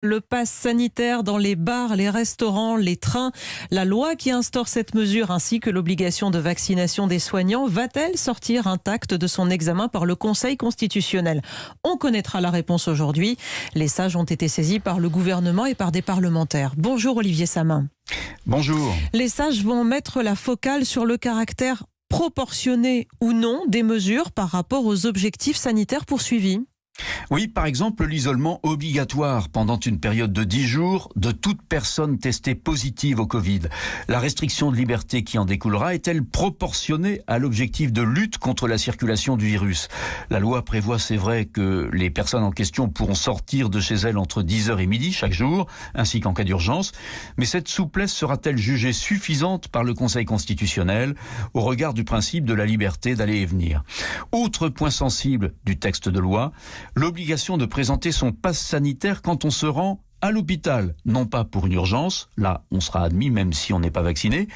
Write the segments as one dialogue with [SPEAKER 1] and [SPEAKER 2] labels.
[SPEAKER 1] Le pass sanitaire dans les bars, les restaurants, les trains. La loi qui instaure cette mesure ainsi que l'obligation de vaccination des soignants va-t-elle sortir intacte de son examen par le Conseil constitutionnel? On connaîtra la réponse aujourd'hui. Les sages ont été saisis par le gouvernement et par des parlementaires. Bonjour Olivier Samin.
[SPEAKER 2] Bonjour.
[SPEAKER 1] Les sages vont mettre la focale sur le caractère proportionné ou non des mesures par rapport aux objectifs sanitaires poursuivis.
[SPEAKER 2] Oui, par exemple, l'isolement obligatoire pendant une période de 10 jours de toute personne testée positive au Covid. La restriction de liberté qui en découlera est-elle proportionnée à l'objectif de lutte contre la circulation du virus? La loi prévoit, c'est vrai, que les personnes en question pourront sortir de chez elles entre 10h et midi chaque jour, ainsi qu'en cas d'urgence. Mais cette souplesse sera-t-elle jugée suffisante par le Conseil constitutionnel au regard du principe de la liberté d'aller et venir? Autre point sensible du texte de loi, l'obligation de présenter son passe sanitaire quand on se rend à l'hôpital, non pas pour une urgence, là on sera admis même si on n'est pas vacciné,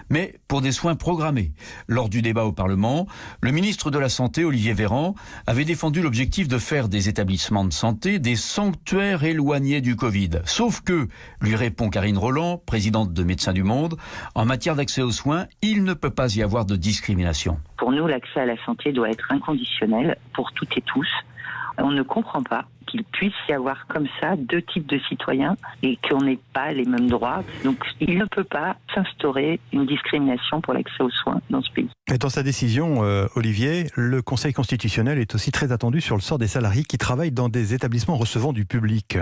[SPEAKER 2] mais pour des soins programmés. Lors du débat au Parlement, le ministre de la Santé, Olivier Véran, avait défendu l'objectif de faire des établissements de santé des sanctuaires éloignés du Covid. Sauf que, lui répond Karine Roland, présidente de Médecins du Monde, en matière d'accès aux soins, il ne peut pas y avoir de discrimination.
[SPEAKER 3] Pour nous, l'accès à la santé doit être inconditionnel pour toutes et tous. On ne comprend pas qu'il puisse y avoir comme ça deux types de citoyens et qu'on n'ait pas les mêmes droits. Donc il ne peut pas s'instaurer une discrimination pour l'accès aux soins dans ce pays.
[SPEAKER 4] Et dans sa décision, Olivier, le Conseil constitutionnel est aussi très attendu sur le sort des salariés qui travaillent dans des établissements recevant du public.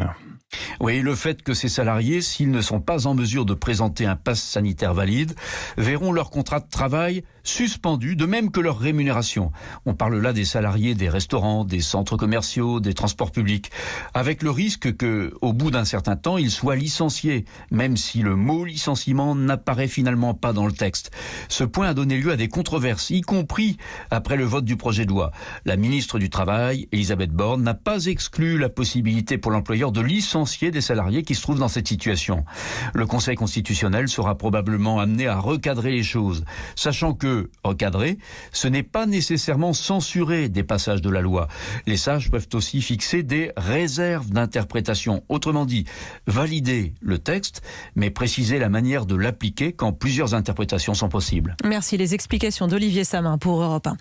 [SPEAKER 2] Oui, le fait que ces salariés, s'ils ne sont pas en mesure de présenter un pass sanitaire valide, verront leur contrat de travail suspendu, de même que leur rémunération. On parle là des salariés des restaurants, des centres commerciaux, des transports publics, avec le risque que, au bout d'un certain temps, ils soient licenciés, même si le mot licenciement n'apparaît finalement pas dans le texte. Ce point a donné lieu à des controverses, y compris après le vote du projet de loi. La ministre du Travail, Elisabeth Borne, n'a pas exclu la possibilité pour l'employeur de licencier des salariés qui se trouvent dans cette situation. Le Conseil constitutionnel sera probablement amené à recadrer les choses, sachant que, recadrer, ce n'est pas nécessairement censurer des passages de la loi. Les sages peuvent aussi fixer des réserves d'interprétation. Autrement dit, valider le texte, mais préciser la manière de l'appliquer quand plusieurs interprétations sont possibles.
[SPEAKER 1] Merci. Les explications d'Olivier Samin pour Europe 1.